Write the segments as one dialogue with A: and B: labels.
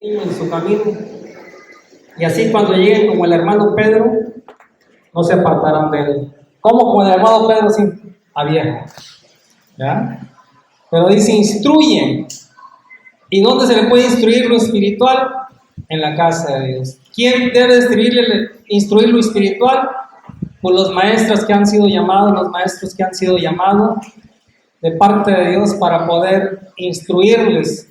A: en su camino, y así cuando lleguen como el hermano Pedro, no se apartarán de él. ¿Cómo como el hermano Pedro? Sí, a viejo, ¿ya? Pero dice instruyen. ¿Y dónde se le puede instruir lo espiritual? En la casa de Dios. ¿Quién debe instruir lo espiritual? Pues los maestros que han sido llamados, de parte de Dios para poder instruirles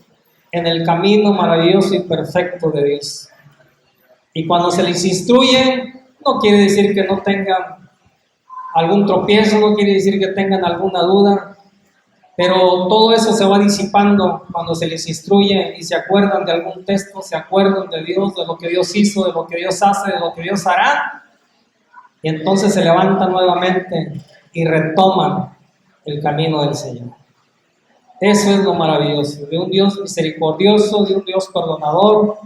A: en el camino maravilloso y perfecto de Dios. Y cuando se les instruye, no quiere decir que no tengan algún tropiezo, no quiere decir que tengan alguna duda, pero todo eso se va disipando cuando se les instruye y se acuerdan de algún texto, se acuerdan de Dios, de lo que Dios hizo, de lo que Dios hace, de lo que Dios hará, y entonces se levantan nuevamente y retoman el camino del Señor. Eso es lo maravilloso, de un Dios misericordioso, de un Dios perdonador,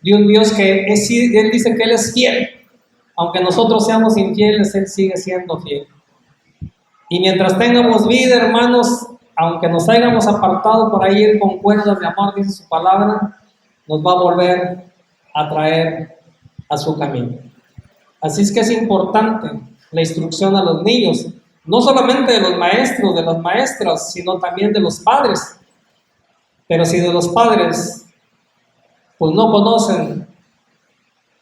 A: de un Dios que Él dice que Él es fiel. Aunque nosotros seamos infieles, Él sigue siendo fiel. Y mientras tengamos vida, hermanos, aunque nos hayamos apartado por ahí con cuerdas de amor, dice su palabra, nos va a volver a traer a su camino. Así es que es importante la instrucción a los niños, no solamente de los maestros, de las maestras, sino también de los padres. Pero si de los padres pues no conocen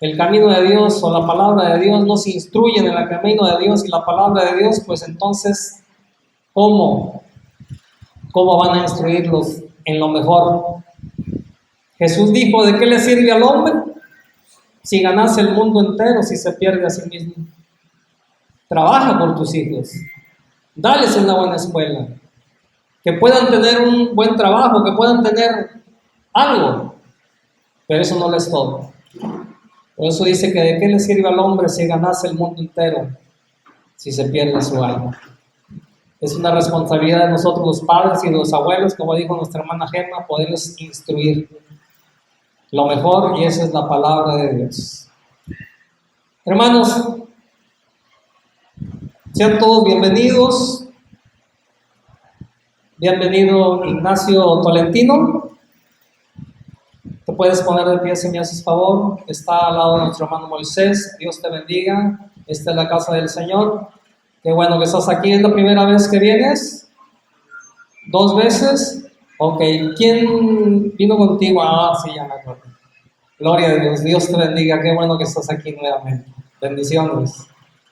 A: el camino de Dios o la palabra de Dios, no se instruyen en el camino de Dios y la palabra de Dios, pues entonces, ¿cómo van a instruirlos en lo mejor? Jesús dijo, ¿de qué le sirve al hombre si ganase el mundo entero, si se pierde a sí mismo? Trabaja por tus hijos, dales una buena escuela, que puedan tener un buen trabajo, que puedan tener algo, pero eso no es todo. Por eso dice que de qué le sirve al hombre si ganase el mundo entero, si se pierde su alma. Es una responsabilidad de nosotros los padres y los abuelos, como dijo nuestra hermana Gemma, poderles instruir lo mejor, y esa es la palabra de Dios. Hermanos, sean todos bienvenidos. Bienvenido Ignacio Tolentino. Te puedes poner de pie si me haces favor. Está al lado de nuestro hermano Moisés. Dios te bendiga. Esta es la casa del Señor. Qué bueno que estás aquí. ¿Es la primera vez que vienes? ¿2 veces? Ok. ¿Quién vino contigo? Ah, sí, ya me acuerdo. Gloria a Dios. Dios te bendiga. Qué bueno que estás aquí nuevamente. Bendiciones.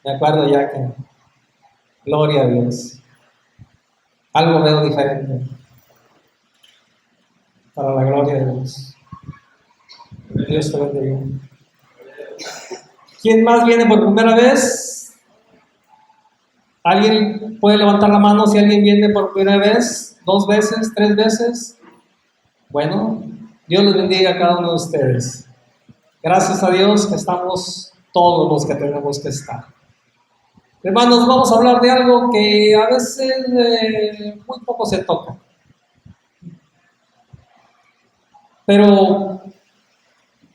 A: Me acuerdo ya que... Gloria a Dios. Algo veo diferente. Para la gloria de Dios. Dios te bendiga. ¿Quién más viene por primera vez? ¿Alguien puede levantar la mano si alguien viene por primera vez? 2 veces, 3 veces. Bueno, Dios les bendiga a cada uno de ustedes. Gracias a Dios que estamos todos los que tenemos que estar. Hermanos, vamos a hablar de algo que a veces muy poco se toca. Pero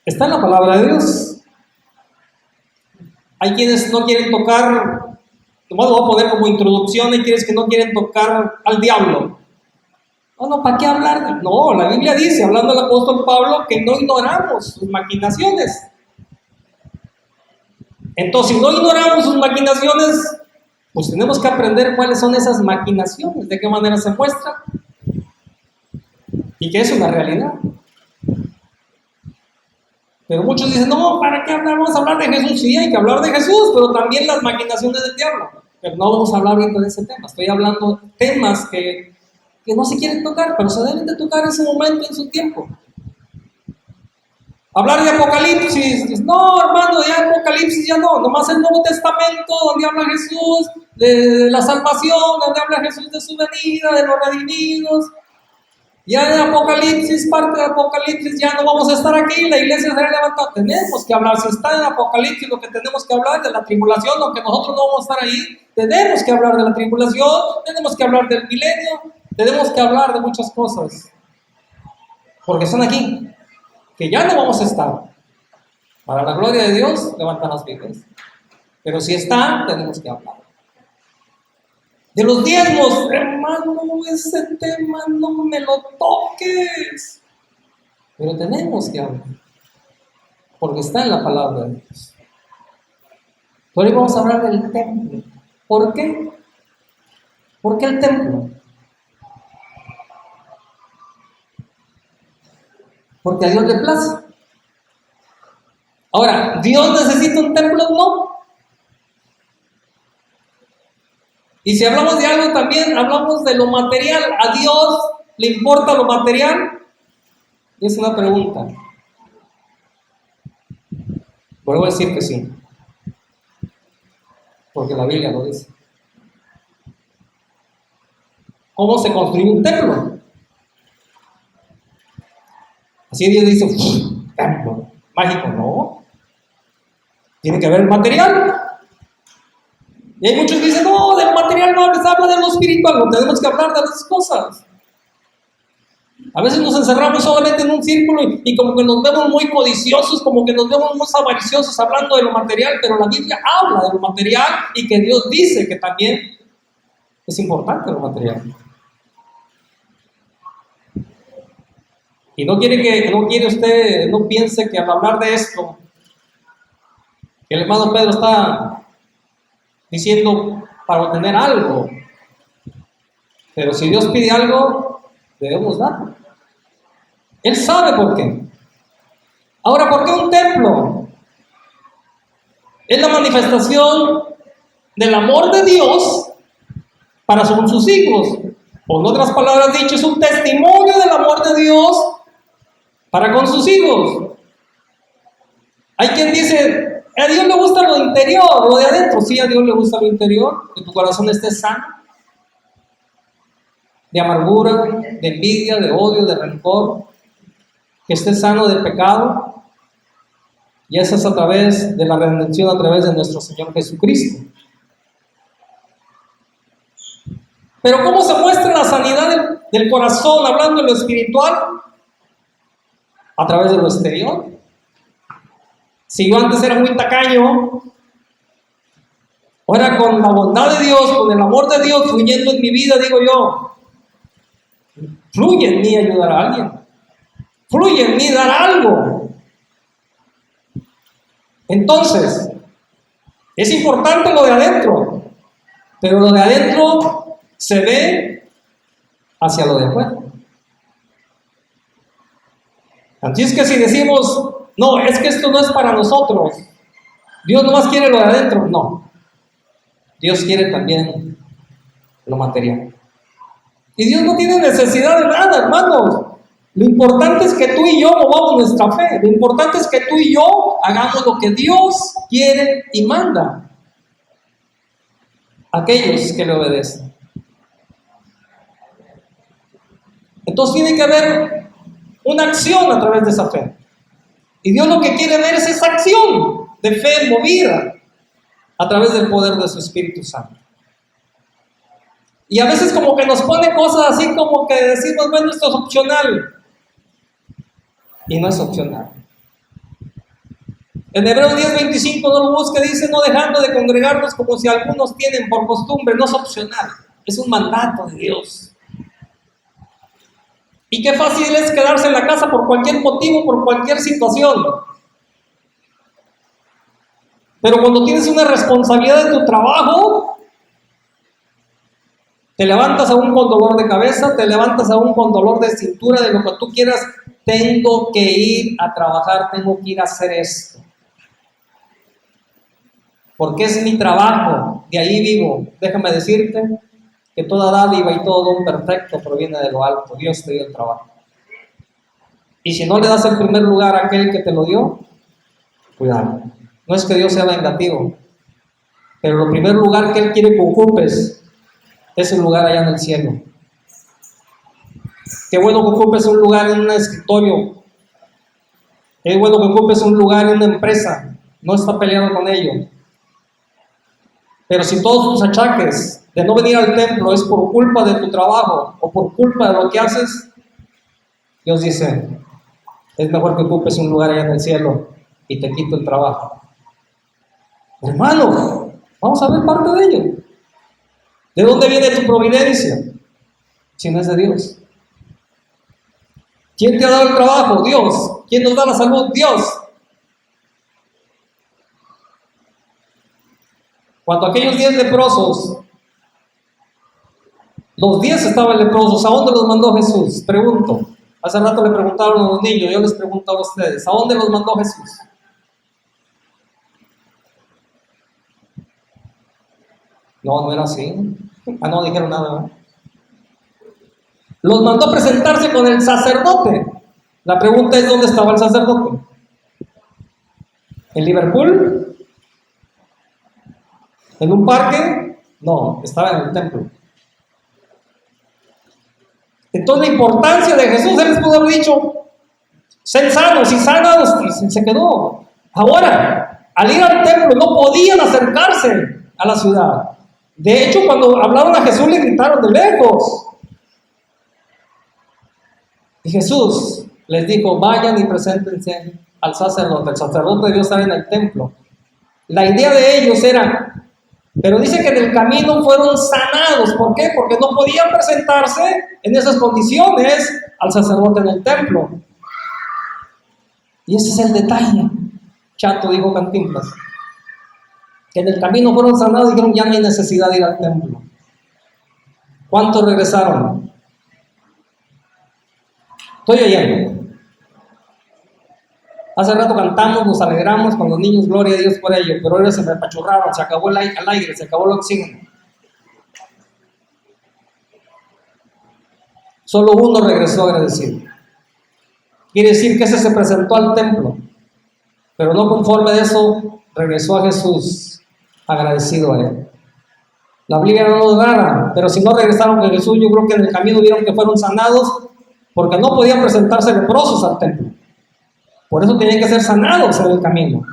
A: está en la palabra de Dios. Hay quienes no quieren tocar, nomás lo voy a poner como introducción, hay quienes que no quieren tocar al diablo. No, ¿para qué hablar? No, la Biblia dice, hablando del apóstol Pablo, que no ignoramos sus maquinaciones. Entonces, si no ignoramos sus maquinaciones, pues tenemos que aprender cuáles son esas maquinaciones, de qué manera se muestran y que es una realidad. Pero muchos dicen, no, ¿para qué hablar? Vamos a hablar de Jesús. Sí, hay que hablar de Jesús, pero también las maquinaciones del diablo. Pero no vamos a hablar ahorita de ese tema. Estoy hablando de temas que no se quieren tocar, pero se deben de tocar en su momento, en su tiempo. Hablar de Apocalipsis, no, hermano, ya Apocalipsis ya no, nomás el Nuevo Testamento, donde habla Jesús de la salvación, donde habla Jesús de su venida, de los redimidos. Ya de Apocalipsis, parte de Apocalipsis, ya no vamos a estar aquí, la iglesia será levantada. Tenemos que hablar, si está en Apocalipsis, lo que tenemos que hablar de la tribulación, aunque nosotros no vamos a estar ahí, tenemos que hablar de la tribulación, tenemos que hablar del milenio, tenemos que hablar de muchas cosas, porque son aquí, que ya no vamos a estar. Para la gloria de Dios, levantan las Biblias. Pero si están, tenemos que hablar. De los diezmos, hermano, ese tema no me lo toques. pero tenemos que hablar, porque está en la palabra de Dios. Pero hoy vamos a hablar del templo. ¿Por qué? ¿Por qué el templo? Porque a Dios le place. Ahora, ¿Dios necesita un templo? No. Y si hablamos de algo también, hablamos de lo material. ¿A Dios le importa lo material? Es una pregunta. Vuelvo a decir que sí, porque la Biblia lo dice. ¿Cómo se construye un templo? Así Dios dice, templo mágico, no. Tiene que haber material. Y hay muchos que dicen, no, del material no, les habla de lo espiritual, no tenemos que hablar de las cosas. A veces nos encerramos solamente en un círculo y como que nos vemos muy codiciosos, como que nos vemos muy avariciosos hablando de lo material, pero la Biblia habla de lo material y que Dios dice que también es importante lo material. Y no quiere usted, no piense que al hablar de esto, que el hermano Pedro está diciendo para obtener algo. Pero si Dios pide algo, debemos darlo. Él sabe por qué. Ahora, ¿por qué un templo? Es la manifestación del amor de Dios para con sus hijos. O en otras palabras dicho, es un testimonio del amor de Dios para con sus hijos. Hay quien dice, a Dios le gusta lo interior, lo de adentro. Sí, a Dios le gusta lo interior, que tu corazón esté sano, de amargura, de envidia, de odio, de rencor, que esté sano de pecado. Y eso es a través de la redención, a través de nuestro Señor Jesucristo. Pero ¿cómo se muestra la sanidad del corazón, hablando de lo espiritual? A través de lo exterior. Si yo antes era muy tacaño, ahora con la bondad de Dios, con el amor de Dios fluyendo en mi vida, digo yo, fluye en mí ayudar a alguien, fluye en mí dar algo. Entonces, es importante lo de adentro, pero lo de adentro se ve hacia lo de afuera. Así es que si decimos, no, es que esto no es para nosotros, Dios nomás quiere lo de adentro, no. Dios quiere también lo material. Y Dios no tiene necesidad de nada, hermanos. Lo importante es que tú y yo movamos nuestra fe. Lo importante es que tú y yo hagamos lo que Dios quiere y manda. Aquellos que le obedecen. Entonces tiene que haber una acción a través de esa fe. Y Dios lo que quiere ver es esa acción de fe movida a través del poder de su Espíritu Santo. Y a veces como que nos pone cosas así como que decimos, bueno, esto es opcional. Y no es opcional. En Hebreos 10:25 no lo busque, dice, no dejando de congregarnos como si algunos tienen por costumbre. No es opcional, es un mandato de Dios. Y qué fácil es quedarse en la casa por cualquier motivo, por cualquier situación. Pero cuando tienes una responsabilidad de tu trabajo, te levantas aún con dolor de cabeza, te levantas aún con dolor de cintura, de lo que tú quieras. Tengo que ir a trabajar, tengo que ir a hacer esto. Porque es mi trabajo, de ahí vivo. Déjame decirte que toda dádiva y todo don perfecto proviene de lo alto. Dios te dio el trabajo. Y si no le das el primer lugar a aquel que te lo dio, cuidado. No es que Dios sea vengativo, pero el primer lugar que Él quiere que ocupes es el lugar allá en el cielo. Qué bueno que ocupes un lugar en un escritorio. Qué bueno que ocupes un lugar en una empresa. No está peleado con ello. Pero si todos tus achaques de no venir al templo es por culpa de tu trabajo o por culpa de lo que haces, Dios dice, es mejor que ocupes un lugar allá en el cielo y te quito el trabajo. Hermano, vamos a ver parte de ello. ¿De dónde viene tu providencia? Si no es de Dios. ¿Quién te ha dado el trabajo? Dios. ¿Quién nos da la salud? Dios. Cuando aquellos 10 leprosos, los 10 estaban leprosos, ¿a dónde los mandó Jesús? Pregunto. Hace rato le preguntaron a los niños, yo les pregunto a ustedes, ¿a dónde los mandó Jesús? No, no era así. No dijeron nada, ¿no? Los mandó a presentarse con el sacerdote. La pregunta es, ¿dónde estaba el sacerdote? ¿En Liverpool? ¿En un parque? No, estaba en el templo. Entonces la importancia de Jesús, él les pudo haber dicho, sed sanos y sanos, y se quedó. Ahora, al ir al templo no podían acercarse a la ciudad. De hecho, cuando hablaron a Jesús le gritaron de lejos. Y Jesús les dijo, vayan y preséntense al sacerdote. El sacerdote debió estar en el templo. La idea de ellos era, pero dice que en el camino fueron sanados. ¿Por qué? Porque no podían presentarse en esas condiciones al sacerdote en el templo. Y ese es el detalle. Chato dijo Cantinflas. Que en el camino fueron sanados y dijeron, ya no hay necesidad de ir al templo. ¿Cuántos regresaron? Estoy oyendo. Hace rato cantamos, nos alegramos con los niños, gloria a Dios por ello, pero ahora se me apachurraron, se acabó el aire, se acabó el oxígeno. Solo uno regresó agradecido. Quiere decir que ese se presentó al templo, pero no conforme de eso, regresó a Jesús agradecido a él. La Biblia no nos rara, pero si no regresaron a Jesús, yo creo que en el camino vieron que fueron sanados, porque no podían presentarse leprosos al templo. Por eso tenían que ser sanados en el camino.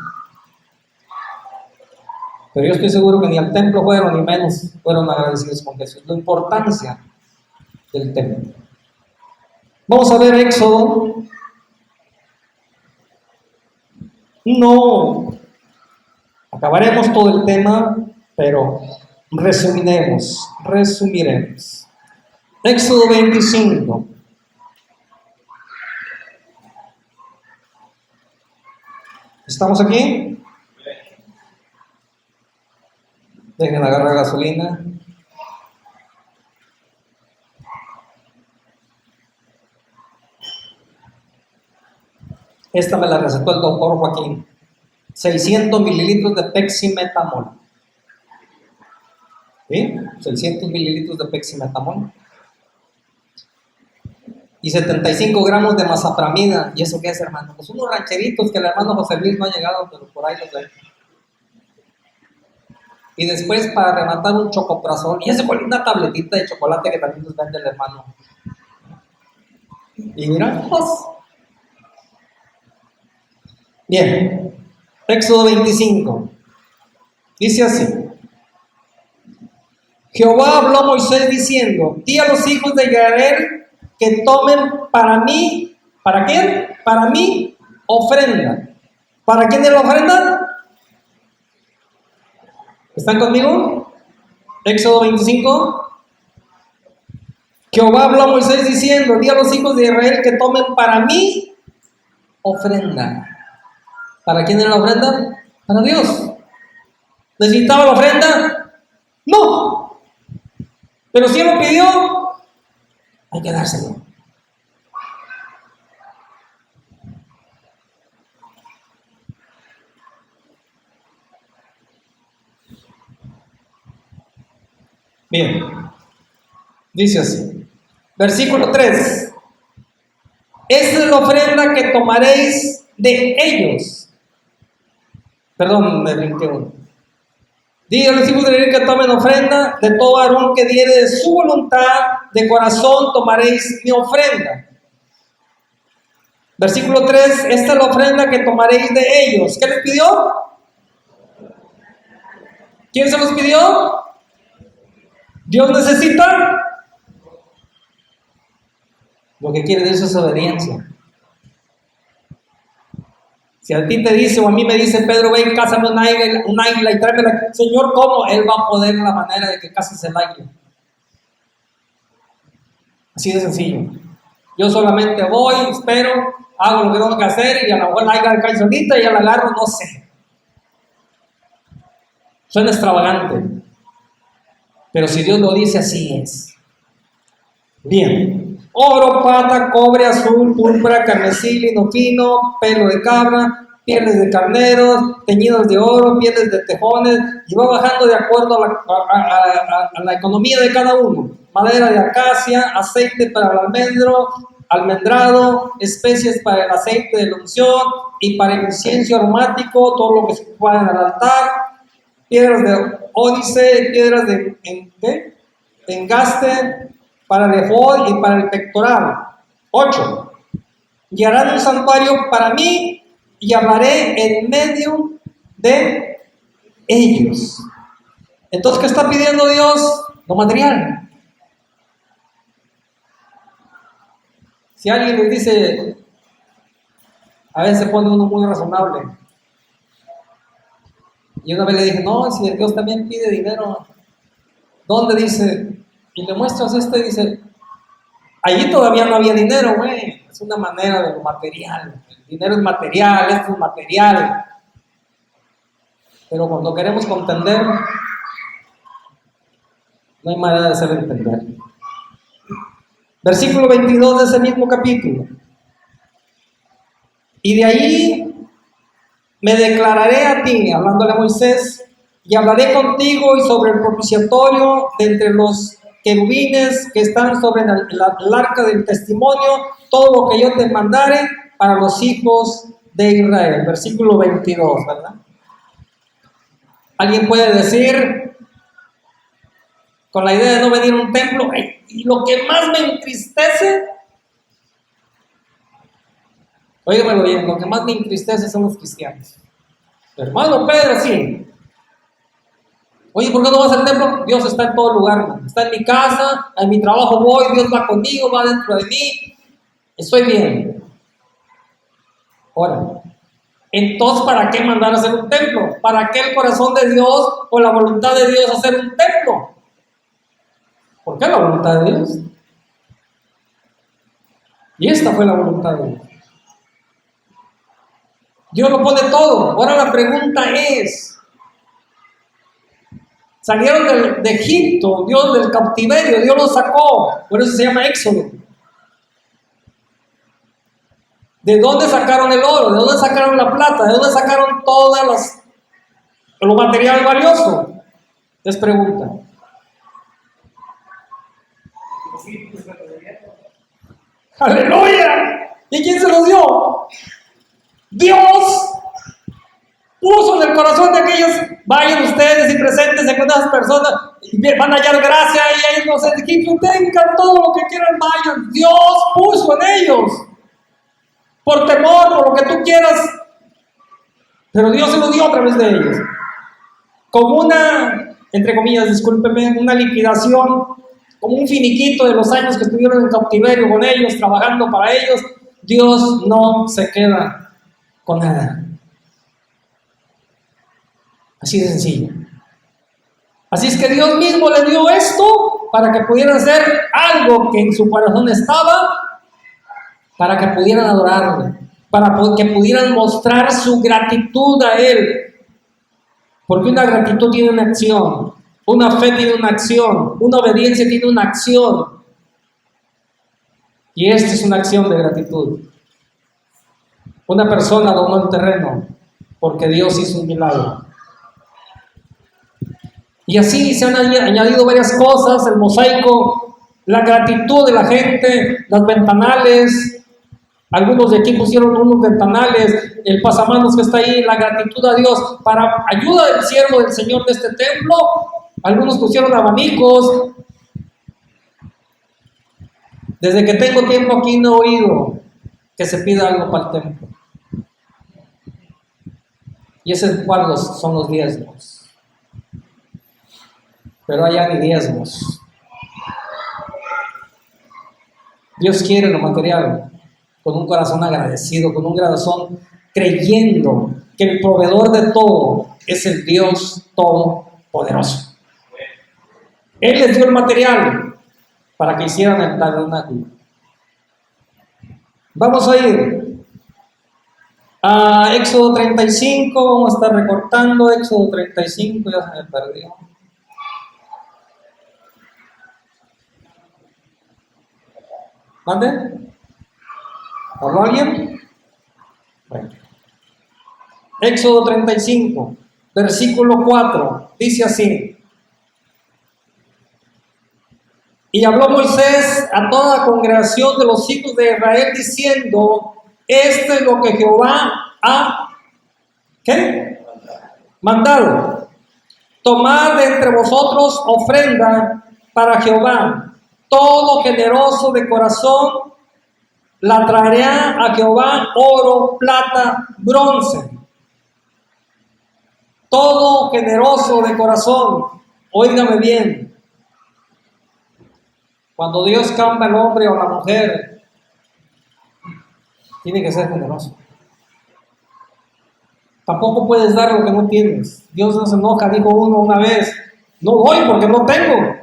A: Pero yo estoy seguro que ni al templo fueron, ni menos fueron agradecidos con Jesús. La importancia del templo. Vamos a ver Éxodo. No acabaremos todo el tema, pero resumiremos. Éxodo 25. ¿Estamos aquí? Dejen agarrar gasolina. Esta me la recetó el doctor Joaquín. 600 mililitros de peximetamol. ¿Sí? 600 mililitros de peximetamol. Y 75 gramos de mazapramida. ¿Y eso qué es, hermano? Pues unos rancheritos que el hermano José Luis no ha llegado, pero por ahí los ve. Y después, para rematar, un chocoprazol. Y ese fue una tabletita de chocolate que también nos vende el hermano. Y mira, pues. Bien. Éxodo 25. Dice así. Jehová habló a Moisés diciendo, di a los hijos de Israel que tomen para mí, ¿para quién? Para mí, ofrenda. ¿Para quién es la ofrenda? ¿Están conmigo? Éxodo 25. Jehová habló a Moisés diciendo, di a los hijos de Israel que tomen para mí ofrenda. ¿Para quién era la ofrenda? Para Dios. ¿Necesitaba la ofrenda? No. Pero si él lo pidió, hay que dárselo. Bien, dice así, versículo 3. Esta es la ofrenda que tomaréis de ellos. Perdón, me brinqué uno. Diga a los hijos de Israel que tomen ofrenda, de todo varón que diere de su voluntad, de corazón tomaréis mi ofrenda. Versículo 3, esta es la ofrenda que tomaréis de ellos. ¿Qué les pidió? ¿Quién se los pidió? ¿Dios necesita? Lo que quiere Dios es obediencia. Si a ti te dice o a mí me dice Pedro, ven, cásame un águila y tráemela, Señor, ¿cómo? Él va a poder la manera de que cases el águila. Así de sencillo. Yo solamente voy, espero, hago lo que tengo que hacer y a lo mejor la cae solita y ya la agarro, no sé. Suena extravagante, pero si Dios lo dice, así es. Bien. Oro, plata, cobre, azul, púrpura, carmesí, lino fino, pelo de cabra, pieles de carneros, teñidos de oro, pieles de tejones, y va bajando de acuerdo a la economía de cada uno. Madera de acacia, aceite para el almendrado, especies para el aceite de la unción y para el incienso aromático, todo lo que se ocupa en el altar, piedras de ónice, piedras de engaste, para el efod y para el pectoral. 8. Y harán un santuario para mí y hablaré en medio de ellos. Entonces, ¿qué está pidiendo Dios? Lo material. Si alguien les dice, a veces se pone uno muy razonable. Y una vez le dije, no, si Dios también pide dinero. ¿Dónde dice? Y le muestras y dice, allí todavía no había dinero, güey. Es una manera de lo material. El dinero es material, esto es material. Pero cuando queremos contender, no hay manera de hacer entender. Versículo 22 de ese mismo capítulo. Y de ahí me declararé a ti, hablándole a Moisés, y hablaré contigo y sobre el propiciatorio de entre los querubines que están sobre el arca del testimonio, todo lo que yo te mandare para los hijos de Israel. Versículo 22, ¿verdad? Alguien puede decir, con la idea de no venir a un templo, y lo que más me entristece, óigamelo bien, lo que más me entristece son los cristianos. Hermano Pedro, sí. Oye, ¿por qué no vas al templo? Dios está en todo lugar, man. Está en mi casa, en mi trabajo voy, Dios va conmigo, va dentro de mí, estoy bien. Ahora, entonces, ¿para qué mandar a hacer un templo? ¿Para qué el corazón de Dios o la voluntad de Dios hacer un templo? ¿Por qué la voluntad de Dios? Y esta fue la voluntad de Dios. Dios lo pone todo. Ahora la pregunta es, salieron de Egipto, Dios del cautiverio, Dios los sacó, por eso se llama Éxodo. ¿De dónde sacaron el oro? ¿De dónde sacaron la plata? ¿De dónde sacaron lo material valioso? Les preguntan. ¡Aleluya! ¿Y quién se los dio? Dios puso en el corazón de aquellos, vayan ustedes y preséntense con esas personas, y van a hallar gracia y ellos en Egipto, tengan todo lo que quieran, vayan. Dios puso en ellos, por temor, por lo que tú quieras, pero Dios se lo dio a través de ellos, como una, entre comillas, discúlpeme, una liquidación, como un finiquito de los años que estuvieron en cautiverio con ellos, trabajando para ellos. Dios no se queda con nada. Así de sencillo. Así es que Dios mismo le dio esto para que pudieran hacer algo que en su corazón estaba, para que pudieran adorarle, para que pudieran mostrar su gratitud a Él. Porque una gratitud tiene una acción, una fe tiene una acción, una obediencia tiene una acción. Y esta es una acción de gratitud. Una persona donó el terreno porque Dios hizo un milagro. Y así se han añadido varias cosas, el mosaico, la gratitud de la gente, las ventanales. Algunos de aquí pusieron unos ventanales, el pasamanos que está ahí, la gratitud a Dios para ayuda del siervo del Señor de este templo. Algunos pusieron abanicos. Desde que tengo tiempo aquí no he oído que se pida algo para el templo. Y esos cuadros son los diezmos. Pero allá ni diezmos. Dios quiere lo material con un corazón agradecido, con un corazón creyendo que el proveedor de todo es el Dios todopoderoso. Él les dio el material para que hicieran el tabernáculo. Vamos a ir a Éxodo 35, vamos a estar recortando Éxodo 35, ya se me perdió. ¿Mande? ¿Habló alguien? Bueno. Éxodo 35, versículo 4, dice así: y habló Moisés a toda la congregación de los hijos de Israel diciendo: esto es lo que Jehová ha ¿qué? Mandado. Tomad de entre vosotros ofrenda para Jehová. Todo generoso de corazón la traerá a Jehová oro, plata, bronce. Todo generoso de corazón. Óigame bien. Cuando Dios cambia al hombre o a la mujer, tiene que ser generoso. Tampoco puedes dar lo que no tienes. Dios no se enoja, dijo uno una vez: no doy porque no tengo.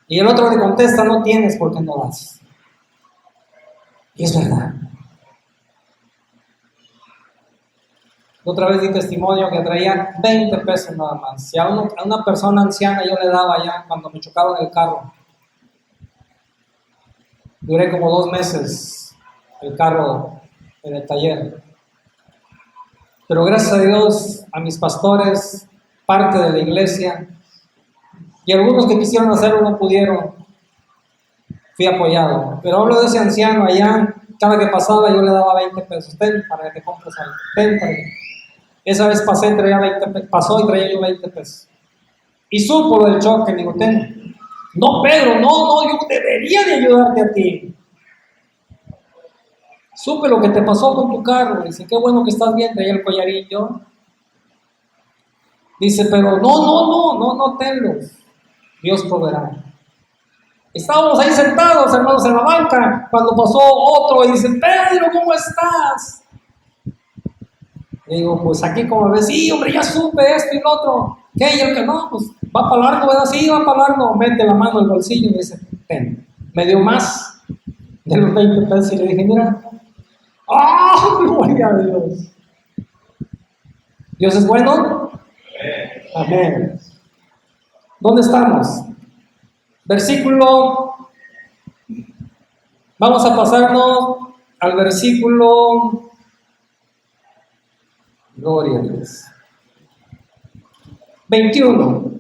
A: Y el otro le contesta: no tienes porque no das. Y es verdad. Otra vez di testimonio que traía 20 pesos nada más. Y a una persona anciana yo le daba ya cuando me chocaron el carro. Duré como 2 meses el carro en el taller. Pero gracias a Dios, a mis pastores, parte de la iglesia, y algunos que quisieron hacerlo no pudieron, fui apoyado. Pero hablo de ese anciano allá, cada que pasaba yo le daba 20 pesos. Ten para que te compres algo. Ten para que... Esa vez pasó y traía yo 20 pesos. Y supo lo del choque, digo: ten. No, Pedro, no, yo debería de ayudarte a ti. Supe lo que te pasó con tu carro. Dice: qué bueno que estás bien, traía el collarillo. Dice: pero no tenlos. Dios proveerá. Estábamos ahí sentados, hermanos, en la banca, cuando pasó otro y dice: Pedro, ¿cómo estás? Le digo: pues aquí como ves. Sí, hombre, ya supe esto y lo otro. ¿Qué? Y el que no, pues va para largo, ¿verdad? Sí, va para largo. Mete la mano en el bolsillo y me dice: ten. Me dio más de los 20 pesos y le dije: mira. ¡Ah! ¡Gloria a Dios! ¿Dios es bueno? Amén. ¿Dónde estamos? Versículo. Vamos a pasarnos al versículo. Gloria a Dios. 21.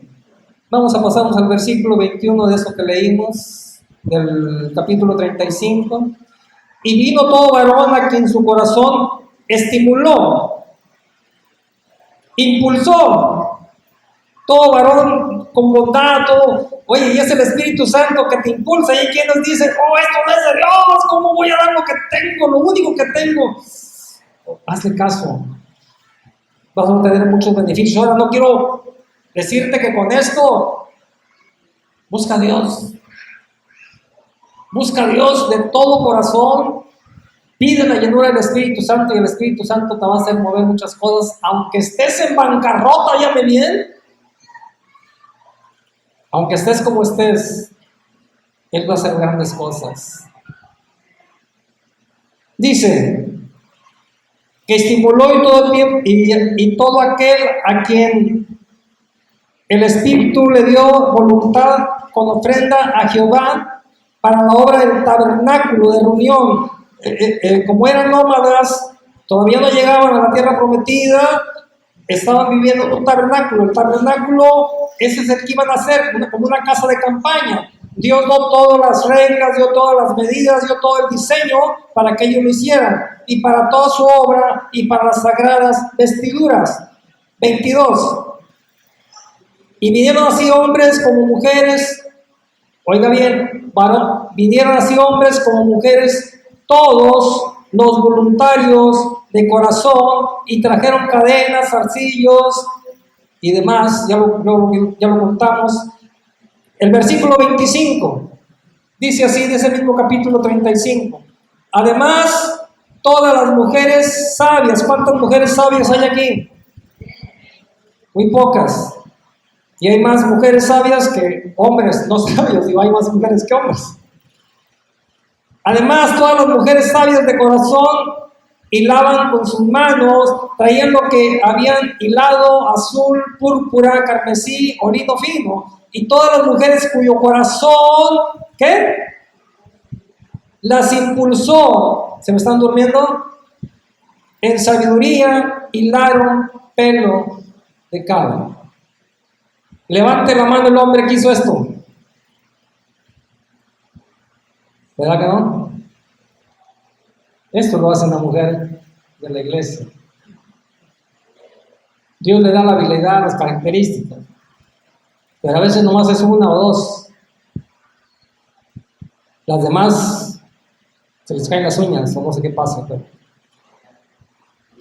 A: Vamos a pasarnos al versículo 21 de eso que leímos, del capítulo 35. Y vino todo varón a quien su corazón estimuló, impulsó, todo varón con bondad, todo. Oye, y es el Espíritu Santo que te impulsa. Y hay quienes dicen: oh, esto no es de Dios, ¿cómo voy a dar lo que tengo, lo único que tengo? Hazle caso, vas a obtener muchos beneficios. Ahora no quiero decirte que con esto busca a Dios. Busca a Dios de todo corazón. Pide la llenura del Espíritu Santo y el Espíritu Santo te va a hacer mover muchas cosas. Aunque estés en bancarrota, óyame bien. Aunque estés como estés, Él va a hacer grandes cosas. Dice que estimuló y todo el tiempo y todo aquel a quien el Espíritu le dio voluntad con ofrenda a Jehová para la obra del tabernáculo de reunión. Como eran nómadas, todavía no llegaban a la tierra prometida, estaban viviendo en un tabernáculo. El tabernáculo, ese es el que iban a hacer, como una casa de campaña. Dios dio todas las reglas, dio todas las medidas, dio todo el diseño para que ellos lo hicieran, y para toda su obra, y para las sagradas vestiduras. 22. Y vinieron así hombres como mujeres, oiga bien, varón, vinieron así hombres como mujeres, todos los voluntarios de corazón, y trajeron cadenas, zarcillos y demás. Ya lo contamos. El versículo 25 dice así, de ese mismo capítulo 35: además, todas las mujeres sabias. ¿Cuántas mujeres sabias hay aquí? Muy pocas. Y hay más mujeres sabias que hombres no sabios. Digo, hay más mujeres que hombres. Además, todas las mujeres sabias de corazón hilaban con sus manos, trayendo que habían hilado azul, púrpura, carmesí, orino fino. Y todas las mujeres cuyo corazón, ¿qué? Las impulsó, ¿se me están durmiendo? En sabiduría hilaron pelo de cabra. Levante la mano el hombre que hizo esto. ¿Verdad que no? Esto lo hace una mujer de la iglesia. Dios le da la habilidad, las características, pero a veces nomás es una o dos. Las demás se les caen las uñas o no sé qué pasa, pero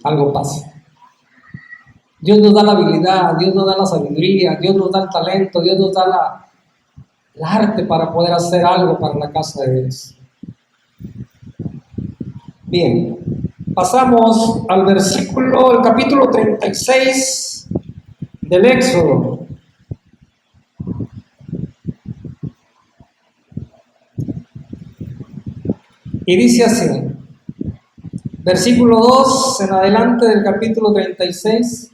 A: algo pasa. Dios nos da la habilidad, Dios nos da la sabiduría, Dios nos da el talento, Dios nos da el arte para poder hacer algo para la casa de Dios. Bien, pasamos al versículo, el capítulo 36 del Éxodo. Y dice así, versículo 2 en adelante del capítulo 36.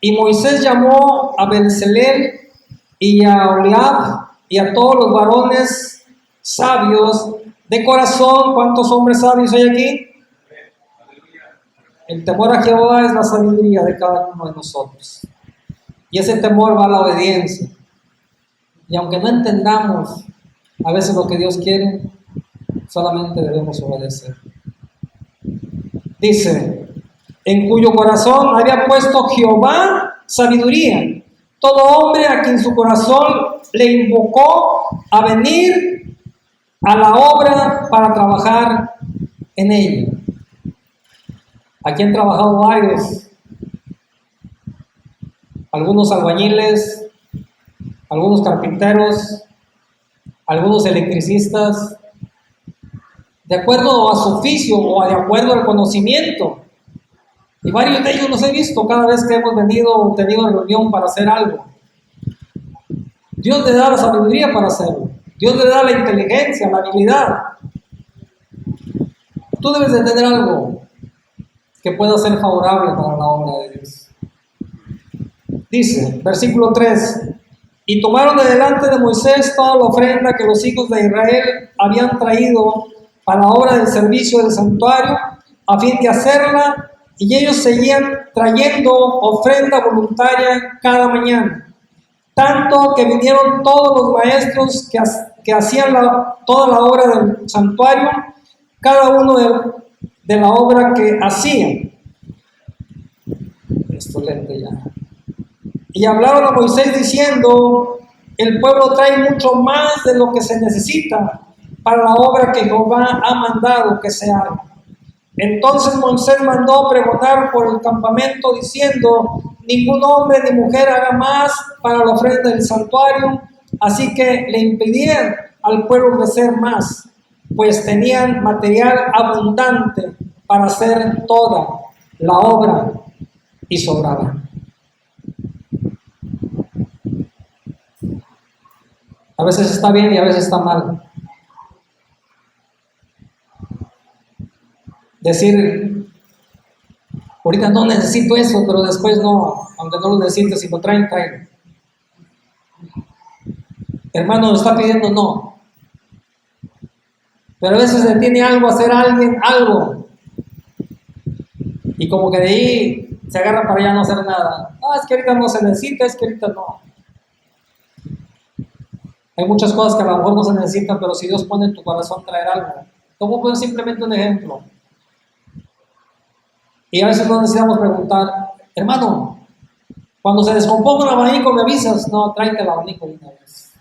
A: Y Moisés llamó a Bezaleel y a Oholiab y a todos los varones sabios de corazón. ¿Cuántos hombres sabios hay aquí? El temor a Jehová es la sabiduría de cada uno de nosotros. Y ese temor va a la obediencia. Y aunque no entendamos a veces lo que Dios quiere, solamente debemos obedecer. Dice, en cuyo corazón había puesto Jehová sabiduría. Todo hombre a quien su corazón le invocó a venir a la obra para trabajar en ella. Aquí han trabajado varios, algunos albañiles, algunos carpinteros, algunos electricistas, de acuerdo a su oficio o de acuerdo al conocimiento. Y varios de ellos los he visto cada vez que hemos venido o tenido reunión para hacer algo. Dios le da la sabiduría para hacerlo. Dios le da la inteligencia, la habilidad. Tú debes de tener algo que pueda ser favorable para la obra de Dios. Dice, versículo 3, y tomaron de delante de Moisés toda la ofrenda que los hijos de Israel habían traído para la obra del servicio del santuario, a fin de hacerla, y ellos seguían trayendo ofrenda voluntaria cada mañana. Tanto que vinieron todos los maestros que hacían toda la obra del santuario, cada uno de la obra que hacían. Esto lente ya. Y hablaron a Moisés diciendo, el pueblo trae mucho más de lo que se necesita para la obra que Jehová ha mandado que se haga. Entonces Moisés mandó pregonar por el campamento diciendo, ningún hombre ni mujer haga más para la ofrenda del santuario, así que le impidieron al pueblo ofrecer más, pues tenían material abundante para hacer toda la obra y sobraba. A veces está bien y a veces está mal. Decir, ahorita no necesito eso, pero después no, aunque no lo necesites, si lo traen, traen. Hermano, está pidiendo no. Pero a veces le tiene algo a hacer a alguien, algo. Y como que de ahí se agarra para ya no hacer nada. No, es que ahorita no se necesita, es que ahorita no. Hay muchas cosas que a lo mejor no se necesitan, pero si Dios pone en tu corazón traer algo. Te voy a poner simplemente un ejemplo. Y a veces no necesitamos preguntar, hermano, cuando se descomponga un abanico me avisas. No, tráete el abanico de una vez,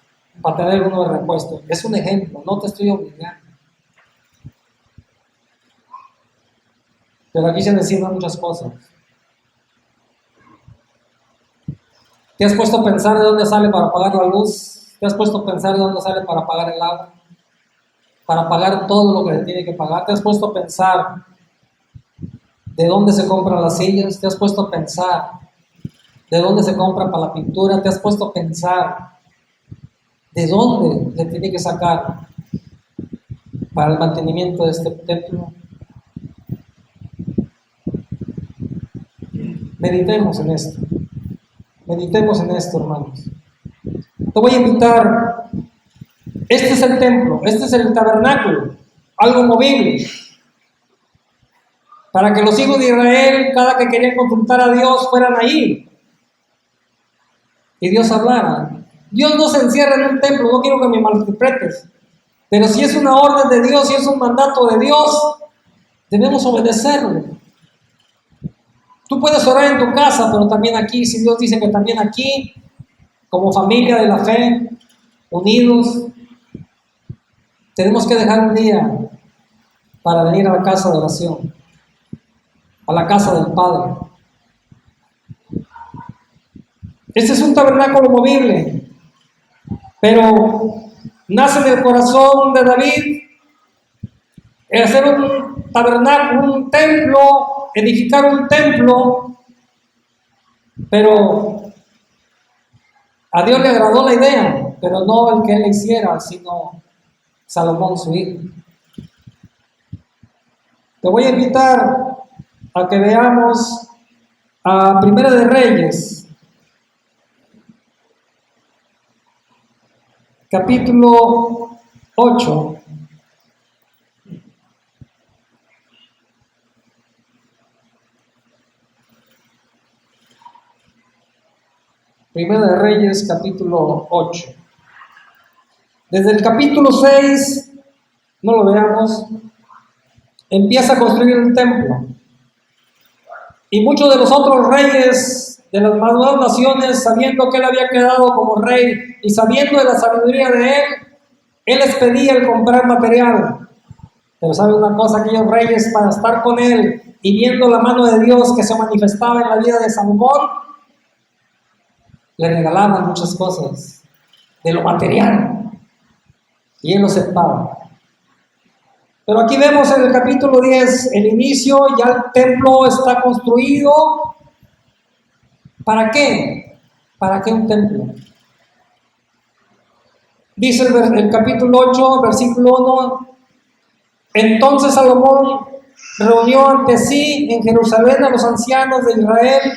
A: para tener uno de repuesto. Es un ejemplo, no te estoy obligando. Pero aquí se necesitan muchas cosas. ¿Te has puesto a pensar de dónde sale para pagar la luz? ¿Te has puesto a pensar de dónde sale para pagar el agua? Para pagar todo lo que se tiene que pagar. ¿Te has puesto a pensar de dónde se compran las sillas? ¿Te has puesto a pensar de dónde se compra para la pintura? ¿Te has puesto a pensar de dónde se tiene que sacar para el mantenimiento de este templo. Meditemos en esto. Meditemos en esto, hermanos. Te voy a invitar. Este es el templo, este es el tabernáculo, algo movible. Para que los hijos de Israel, cada que querían consultar a Dios, fueran ahí. Y Dios hablara. Dios no se encierra en un templo, no quiero que me malinterpretes. Pero si es una orden de Dios, si es un mandato de Dios, debemos obedecerlo. Tú puedes orar en tu casa, pero también aquí, si Dios dice que también aquí, como familia de la fe, unidos, tenemos que dejar un día para venir a la casa de oración, a la casa del Padre. Este es un tabernáculo movible, pero nace en el corazón de David el hacer un tabernáculo, un templo, edificar un templo, pero a Dios le agradó la idea, pero no el que él hiciera, sino Salomón, su hijo. Te voy a invitar a que veamos a Primera de Reyes, capítulo 8. Primera de Reyes, capítulo 8. Desde el capítulo 6, no lo veamos, empieza a construir el templo. Y muchos de los otros reyes de las demás naciones, sabiendo que él había quedado como rey y sabiendo de la sabiduría de él les pedía el comprar material. Pero sabe una cosa, aquellos reyes, para estar con él y viendo la mano de Dios que se manifestaba en la vida de Salomón, le regalaban muchas cosas de lo material y él lo aceptaba. Pero aquí vemos en el capítulo 10 el inicio, ya el templo está construido. ¿Para qué? ¿Para qué un templo? Dice el capítulo 8, versículo 1, entonces Salomón reunió ante sí en Jerusalén a los ancianos de Israel,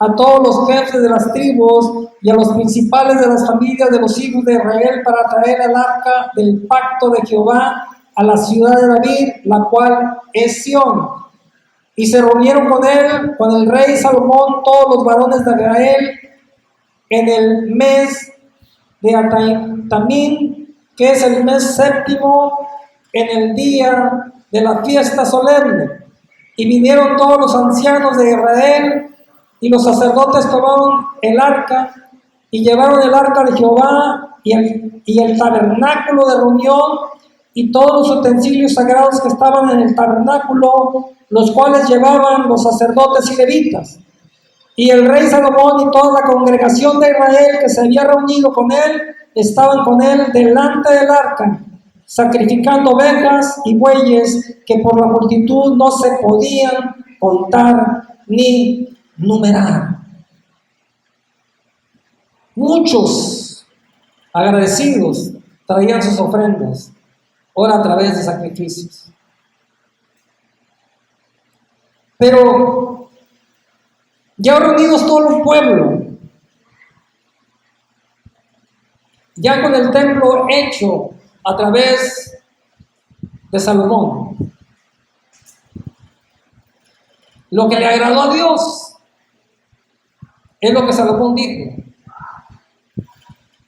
A: a todos los jefes de las tribus y a los principales de las familias de los hijos de Israel para traer el arca del pacto de Jehová a la ciudad de David, la cual es Sión. Y se reunieron con él, con el rey Salomón, todos los varones de Israel, en el mes de Tamín, que es el mes séptimo, en el día de la fiesta solemne. Y vinieron todos los ancianos de Israel, y los sacerdotes tomaron el arca, y llevaron el arca de Jehová, y el tabernáculo de reunión, y todos los utensilios sagrados que estaban en el tabernáculo, los cuales llevaban los sacerdotes y levitas. Y el rey Salomón y toda la congregación de Israel que se había reunido con él, estaban con él delante del arca, sacrificando ovejas y bueyes que por la multitud no se podían contar ni numerar. Muchos agradecidos traían sus ofrendas, ahora a través de sacrificios. Pero ya reunidos todo el pueblo, ya con el templo hecho a través de Salomón, lo que le agradó a Dios es lo que Salomón dijo.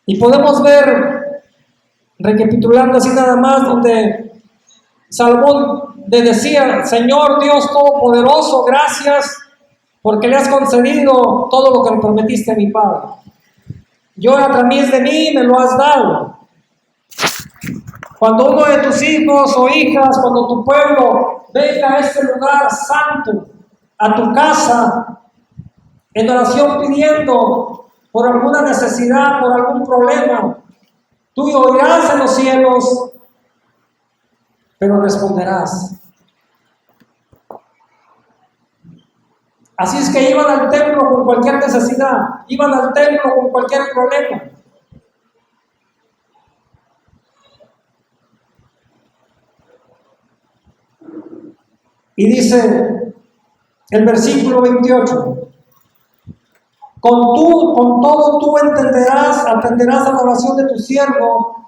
A: Y podemos ver, recapitulando así nada más, donde Salomón le decía: Señor Dios Todopoderoso, gracias porque le has concedido todo lo que le prometiste a mi padre. Yo a través de mí me lo has dado. Cuando uno de tus hijos o hijas, cuando tu pueblo venga a este lugar santo, a tu casa, en oración pidiendo por alguna necesidad, por algún problema, tú oirás en los cielos, pero responderás. Así es que iban al templo con cualquier necesidad, iban al templo con cualquier problema. Y dice el versículo 28, con todo tú atenderás a la oración de tu siervo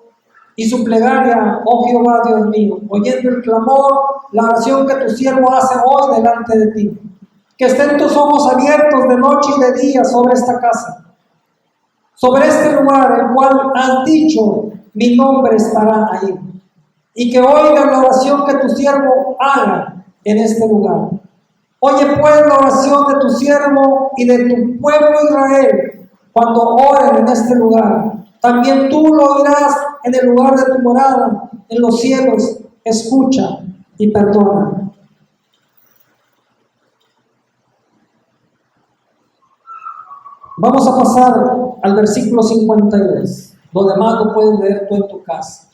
A: y su plegaria, oh Jehová Dios mío, oyendo el clamor, la oración que tu siervo hace hoy delante de ti. Que estén tus ojos abiertos de noche y de día sobre esta casa, sobre este lugar, el cual has dicho, mi nombre estará ahí. Y que oigan la oración que tu siervo haga en este lugar. Oye pues la oración de tu siervo y de tu pueblo Israel cuando oren en este lugar. También tú lo oirás en el lugar de tu morada, en los cielos. Escucha y perdona. Vamos a pasar al versículo 52. Lo demás lo puedes leer tú en tu casa.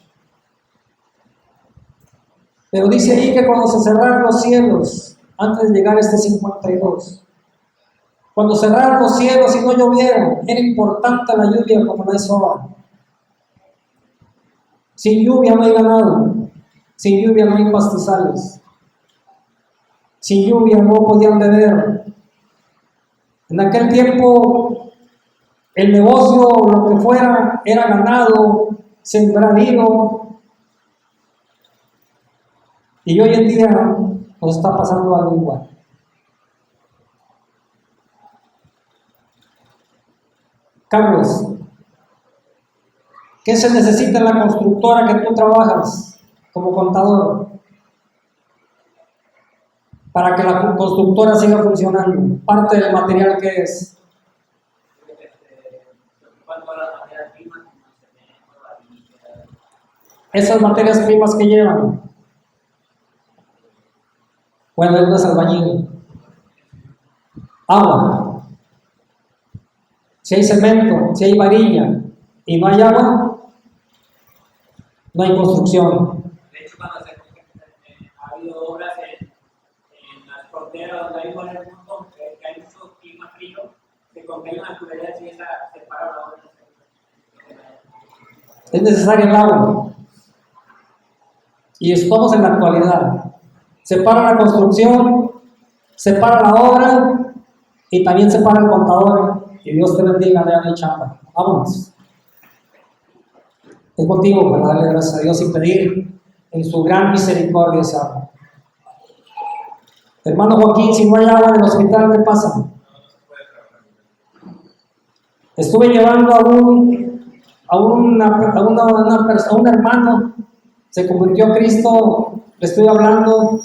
A: Pero dice ahí que cuando se cerraron los cielos, antes de llegar a este 52, cuando cerraron los cielos y no llovieron, era importante la lluvia como no es ahora. Sin lluvia no hay ganado, sin lluvia no hay pastizales, sin lluvia no podían beber. En aquel tiempo, el negocio, lo que fuera, era ganado, sembradío. Y hoy en día nos está pasando algo igual. Carlos, ¿qué se necesita en la constructora que tú trabajas como contador para que la constructora siga funcionando? Parte del material que es. Esas materias primas que llevan. Bueno, él no es albañil. Agua. Si hay cemento, si hay varilla y no hay agua, no hay construcción.
B: De hecho, cuando ha habido obras en las fronteras donde hay un montón, que hay mucho clima frío, se congela una tubería y esa separa la obra.
A: Es necesario el agua. Y estamos en la actualidad. Se para la construcción, se para la obra y también se para el contador. Y Dios te bendiga, le haga chamba. Vámonos. Es motivo para darle gracias a Dios y pedir en su gran misericordia esa agua. Hermano Joaquín, si no hay agua en el hospital, ¿qué pasa? Estuve llevando a un hermano, se convirtió a Cristo, le estuve hablando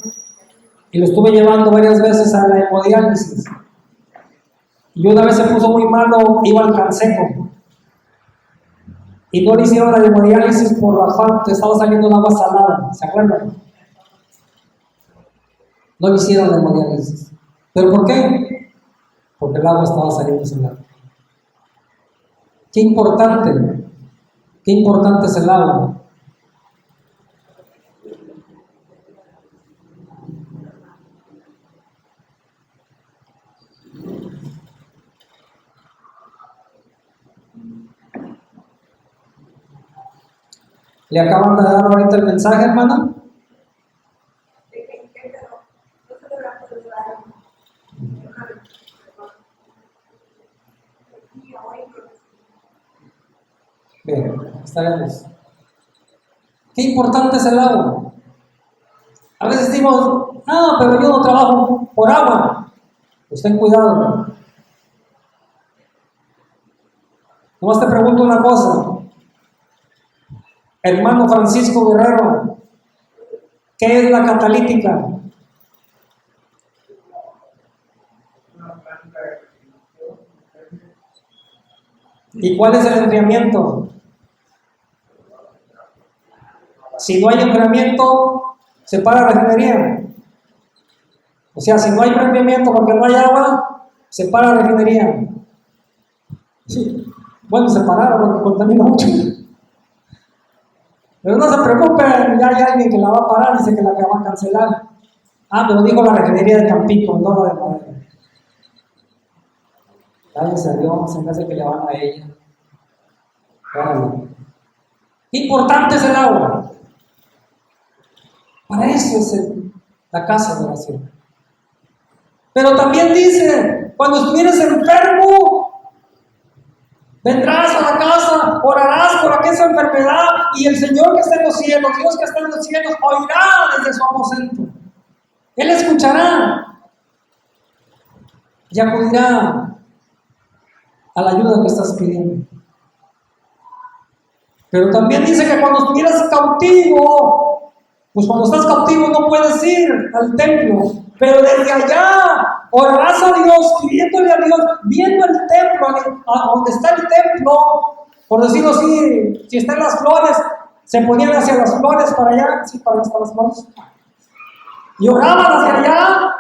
A: y lo estuve llevando varias veces a la hemodiálisis. Y una vez se puso muy malo, iba al Canseco. Y no le hicieron la hemodiálisis por la falta, estaba saliendo el agua salada, ¿se acuerdan? No le hicieron la hemodiálisis. ¿Pero por qué? Porque el agua estaba saliendo salada. Qué importante es el agua. ¿Le acaban de dar ahorita el mensaje, hermana? Bien, estaremos. Qué importante es el agua. A veces decimos, pero yo no trabajo por agua. Pues ten cuidado. Nomás te pregunto una cosa. Hermano Francisco Guerrero, ¿qué es la catalítica? ¿Y cuál es el enfriamiento? Si no hay enfriamiento, se para la refinería. O sea, si no hay enfriamiento porque no hay agua, se para la refinería. Sí. Bueno, se pararon porque contamina mucho. Pero no se preocupen, ya hay alguien que la va a parar, dice que la va a cancelar. Pero dijo la refinería de Tampico, no la de Madera. Gracias a Dios, se me hace que le van a ella. Bueno. Importante es el agua. Para eso la casa de oración. Pero también dice, cuando estuvieras enfermo, vendrás a la casa, orarás por aquella enfermedad y el Señor que está en los cielos, Dios que está en los cielos, oirá desde su aposento. Él escuchará y acudirá a la ayuda que estás pidiendo. Pero también dice que cuando estuvieras cautivo, pues cuando estás cautivo no puedes ir al templo, pero desde allá orarás a Dios, pidiéndole a Dios, viendo el templo, a donde está el templo, por decirlo así, si está en las flores, se ponían hacia las flores para allá, sí, para hasta las flores, y oraban hacia allá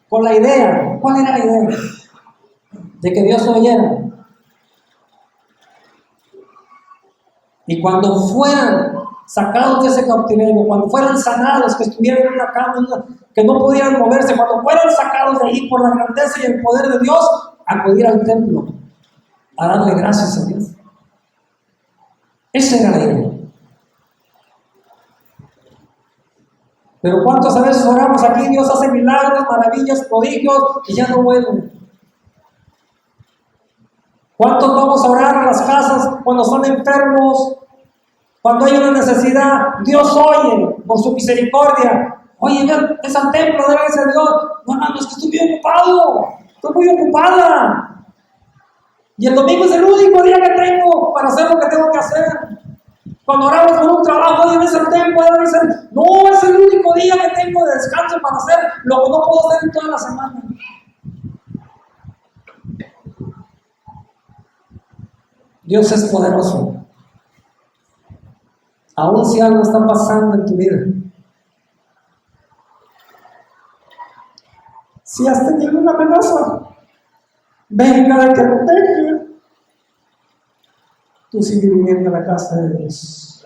A: con la idea. ¿Cuál era la idea? De que Dios lo oyera. Y cuando fueran sacados de ese cautiverio, cuando fueran sanados, que estuvieran en una cama, que no pudieran moverse, cuando fueran sacados de ahí por la grandeza y el poder de Dios, acudir al templo a darle gracias a Dios. Esa era la idea. Pero ¿cuántas veces oramos aquí? Dios hace milagros, maravillas, prodigios y ya no vuelve. ¿Cuántos vamos a orar a las casas cuando son enfermos? Cuando hay una necesidad, Dios oye por su misericordia. Oye, es al templo, debe ser Dios. No, es que estoy muy ocupado, estoy muy ocupada. Y el domingo es el único día que tengo para hacer lo que tengo que hacer. Cuando oramos por un trabajo, oye, ves al templo, debe ser. No, es el único día que tengo de descanso para hacer lo que no puedo hacer en toda la semana. Dios es poderoso. Aún si algo está pasando en tu vida, si has tenido una amenaza, venga de que no tenga, tú sigue viviendo en la casa de Dios.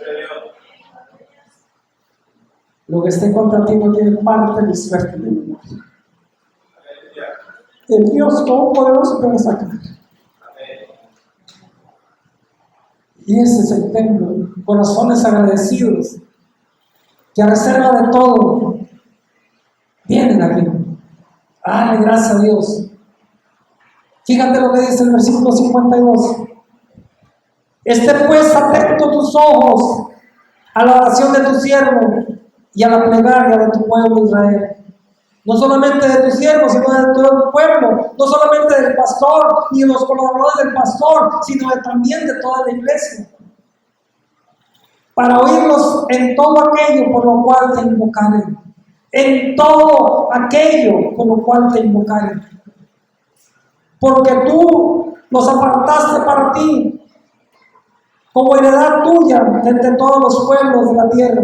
A: Lo que esté contra ti no tiene parte ni suerte de Dios. El Dios Todopoderoso te va a sacar. Y ese es el templo, corazones agradecidos, que a reserva de todo, vienen aquí. Ay, gracias a Dios. Fíjate lo que dice el versículo 52. Esté pues atento tus ojos a la oración de tu siervo y a la plegaria de tu pueblo Israel. No solamente de tu siervo, sino de todo el pueblo. No solamente del pastor y de los colaboradores del pastor, sino también de toda la iglesia. Para oírlos en todo aquello por lo cual te invocaren. En todo aquello por lo cual te invocaren. Porque tú los apartaste para ti, como heredad tuya entre todos los pueblos de la tierra.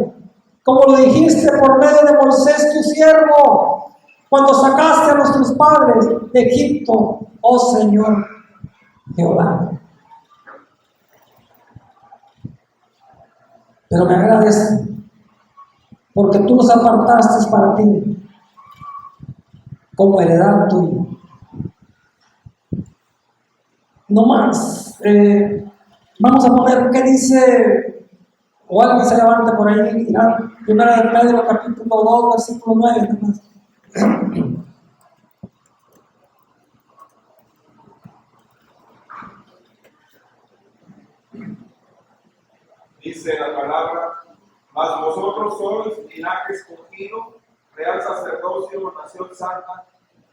A: Como lo dijiste por medio de Moisés tu siervo, cuando sacaste a nuestros padres de Egipto, oh Señor Jehová. Pero me agradezco, porque tú los apartaste para ti, como heredad tuya. No más. Vamos a poner qué dice, o alguien se levante por ahí, Primera de Pedro, capítulo 2, versículo 9. Nomás.
C: Dice la palabra: mas vosotros sois linaje escogido, real sacerdocio, nación santa,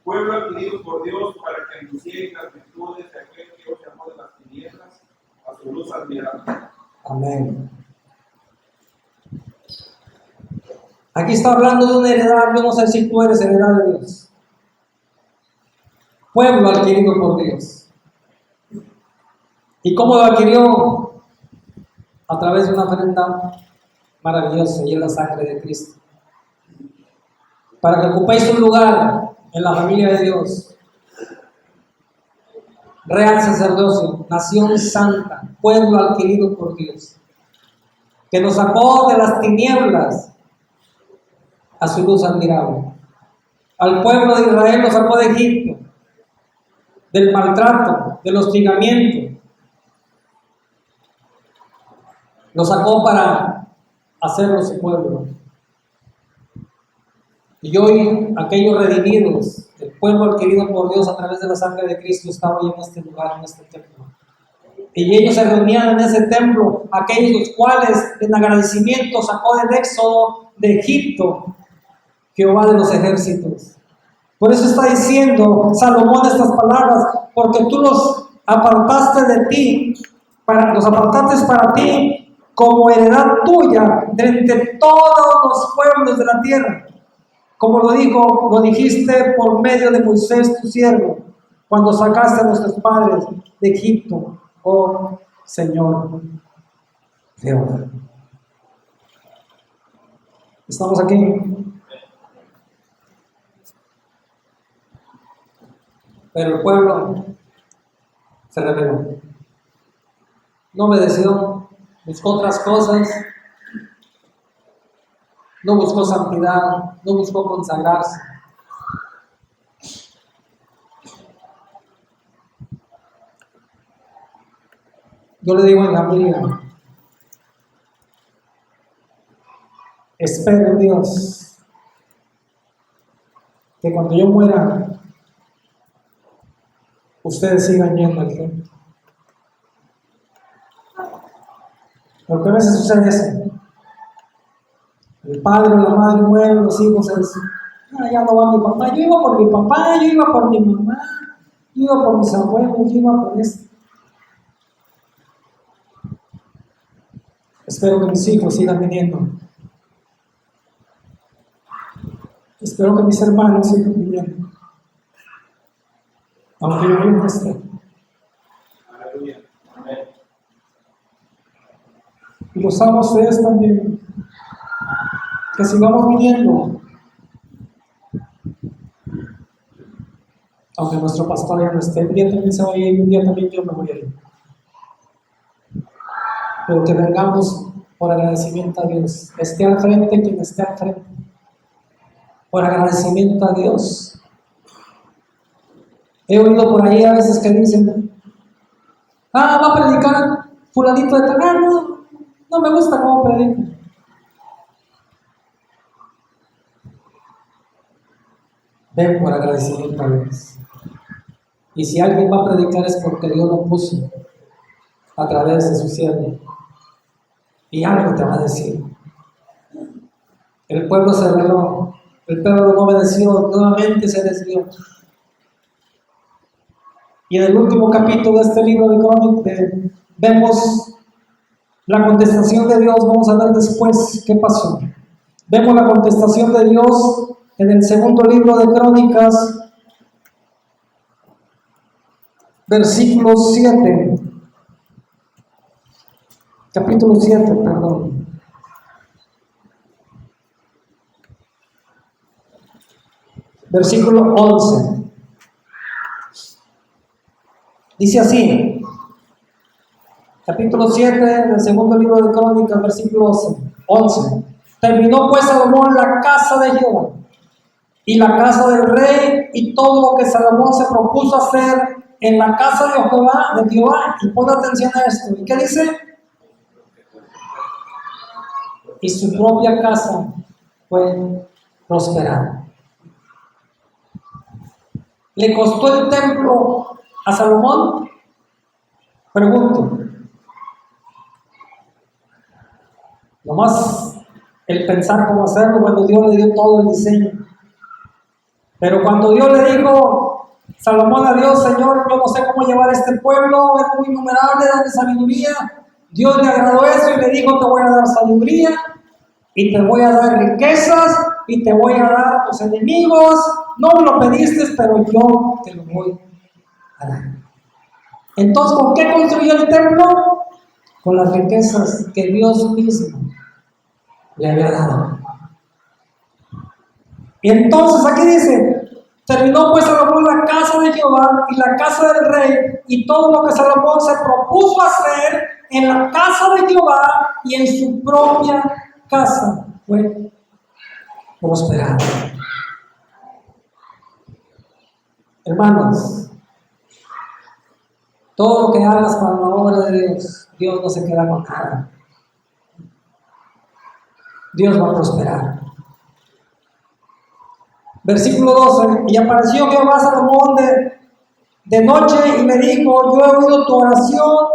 C: pueblo adquirido por Dios, para que anunciéis las virtudes de aquel que os llamó de las tinieblas a su luz admirable.
A: Amén. Aquí está hablando de una heredad. Yo no sé si tú eres heredad de Dios. Pueblo adquirido por Dios. ¿Y cómo lo adquirió? A través de una ofrenda maravillosa, y es la sangre de Cristo. Para que ocupéis un lugar en la familia de Dios. Real sacerdocio, nación santa, pueblo adquirido por Dios. Que nos sacó de las tinieblas a su luz admirable. Al pueblo de Israel lo sacó de Egipto, del maltrato, del hostigamiento. Lo sacó para hacerlo su pueblo. Y hoy aquellos redimidos, el pueblo adquirido por Dios a través de la sangre de Cristo, está hoy en este lugar, en este templo. Y ellos se reunían en ese templo, aquellos los cuales en agradecimiento sacó del éxodo de Egipto Jehová de los ejércitos. Por eso está diciendo Salomón estas palabras, porque tú los apartaste de ti, los apartaste para ti como heredad tuya de entre todos los pueblos de la tierra. Como lo dijiste por medio de Moisés tu siervo, cuando sacaste a nuestros padres de Egipto, oh Señor Jehová. ¿Estamos aquí? Pero el pueblo se rebeló. No obedeció, buscó otras cosas, no buscó santidad, no buscó consagrarse. Yo le digo en familia, espero en Dios que cuando yo muera, ustedes sigan yendo al templo. Porque a veces sucede eso. El padre o la madre mueren, los hijos se dicen, ya no va mi papá. Yo iba por mi papá, yo iba por mi mamá, yo iba por mis abuelos, yo iba por esto. Espero que mis hijos sigan viniendo. Espero que mis hermanos sigan viniendo. Aunque yo no esté.
C: Aleluya. Amén.
A: Y los amo a ustedes también. Que sigamos viniendo. Aunque nuestro pastor ya no esté, un día también se va a ir y un día también yo me voy a ir. Pero que vengamos por agradecimiento a Dios. Esté al frente quien esté al frente. Por agradecimiento a Dios. He oído por ahí a veces que dicen, va a predicar fulanito de tal, no me gusta cómo predica. Ven por agradecimiento a Dios. Y si alguien va a predicar es porque Dios lo puso a través de su siervo. Y algo te va a decir. El pueblo se rebeló, el pueblo no obedeció, nuevamente se desvió. Y en el último capítulo de este libro de Crónicas vemos la contestación de Dios. Vamos a ver después qué pasó. Vemos la contestación de Dios en el segundo libro de Crónicas, versículo 7. Capítulo 7, perdón. Versículo 11. Dice así, capítulo 7 del segundo libro de Crónicas, versículo 11. Terminó pues Salomón la casa de Jehová y la casa del rey y todo lo que Salomón se propuso hacer en la casa de Jehová. Y pon atención a esto. ¿Y qué dice? Y su propia casa fue prosperada. ¿Le costó el templo a Salomón? Pregunto. Nomás el pensar cómo hacerlo, cuando Dios le dio todo el diseño. Pero cuando Dios le dijo, Salomón a Dios, Señor, yo no sé cómo llevar este pueblo, es muy innumerable, dame sabiduría. Dios le agradó eso y le dijo, te voy a dar sabiduría, y te voy a dar riquezas, y te voy a dar a tus enemigos. No me lo pediste, pero yo te lo voy a dar. Entonces, ¿con qué construyó el templo? Con las riquezas que Dios mismo le había dado. Y entonces aquí dice, terminó pues Salomón la casa de Jehová y la casa del rey, y todo lo que Salomón se propuso hacer en la casa de Jehová y en su propia casa fue prosperado. Hermanos, todo lo que hagas para la obra de Dios, Dios no se queda con nada. Dios va a prosperar.
D: Versículo 12. Y apareció Jehová a Salomón de noche y me dijo: yo he oído tu oración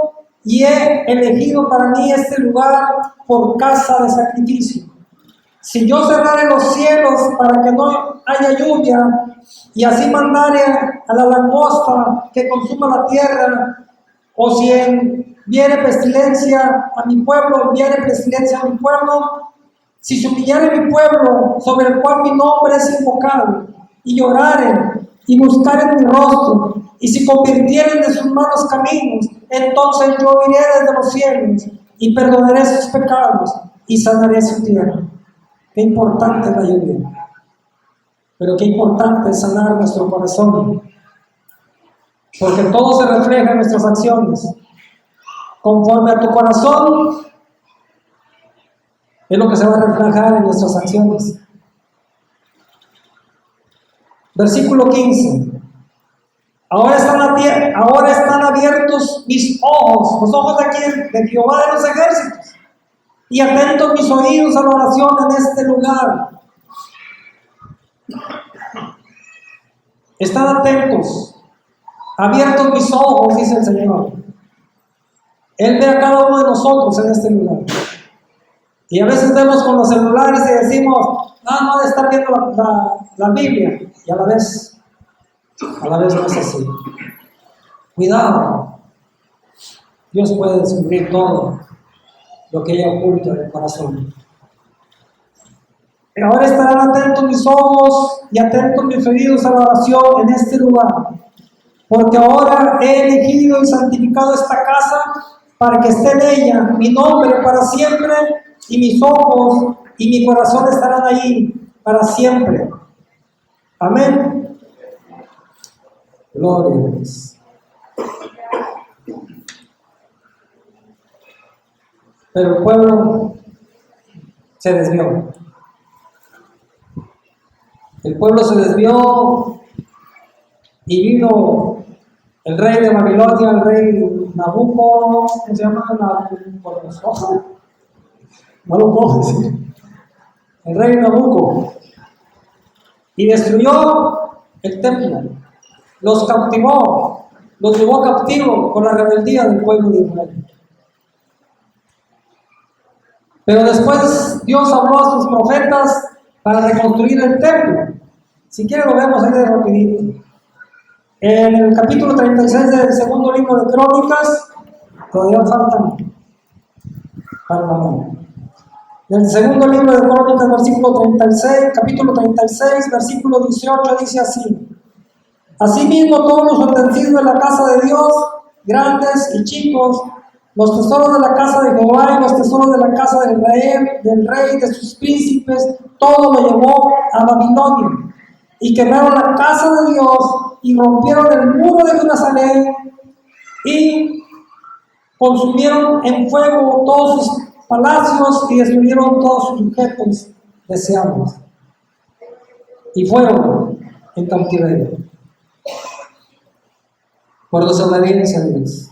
D: y he elegido para mí este lugar por casa de sacrificio. Si yo cerrare los cielos para que no haya lluvia, y así mandare a la langosta que consuma la tierra, o si viere pestilencia a mi pueblo, enviare pestilencia a mi pueblo, si se humillare mi pueblo, sobre el cual mi nombre es invocado, y lloraren y buscaren mi rostro, y si convirtieren de sus malos caminos, entonces yo iré desde los cielos y perdonaré sus pecados y sanaré su tierra. Qué importante es la lluvia, pero qué importante es sanar nuestro corazón, porque todo se refleja en nuestras acciones. Conforme a tu corazón es lo que se va a reflejar en nuestras acciones. Versículo 15. Ahora están abiertos mis ojos, los ojos de quién? De Jehová de los ejércitos, y atentos mis oídos a la oración en este lugar. Están atentos, abiertos mis ojos, dice el Señor. Él ve a cada uno de nosotros en este lugar. Y a veces vemos con los celulares y decimos: no de estar viendo la Biblia, y a la vez no es así. Cuidado, Dios puede descubrir todo lo que hay oculto en el corazón. Ahora estarán atentos mis ojos y atentos mis oídos a la oración en este lugar, porque ahora he elegido y santificado esta casa para que esté en ella mi nombre para siempre, y mis ojos y mi corazón estarán ahí para siempre. Amén. Gloria a Dios. Pero el pueblo se desvió. El pueblo se desvió y vino el rey de Babilonia, el rey Nabucco, ¿cómo se llama? Nabucodonosor. No lo puedo decir. El rey Nabucco. Y destruyó el templo. Los cautivó, los llevó captivo con la rebeldía del pueblo de Israel. Pero después Dios habló a sus profetas para reconstruir el templo. Si quieren lo vemos ahí de rapidito. En el capítulo 36 del segundo libro de Crónicas, todavía faltan para la hora. En el segundo libro de Crónicas, capítulo 36, versículo 18, dice así: asimismo todos los utensilios de la casa de Dios, grandes y chicos, los tesoros de la casa de Jehová y los tesoros de la casa de Israel, del rey, de sus príncipes, todo lo llevó a Babilonia. Y quemaron la casa de Dios y rompieron el muro de Jerusalén y consumieron en fuego todos sus palacios y destruyeron todos sus objetos deseables. Y fueron en cautiverio por desobediencia de Dios.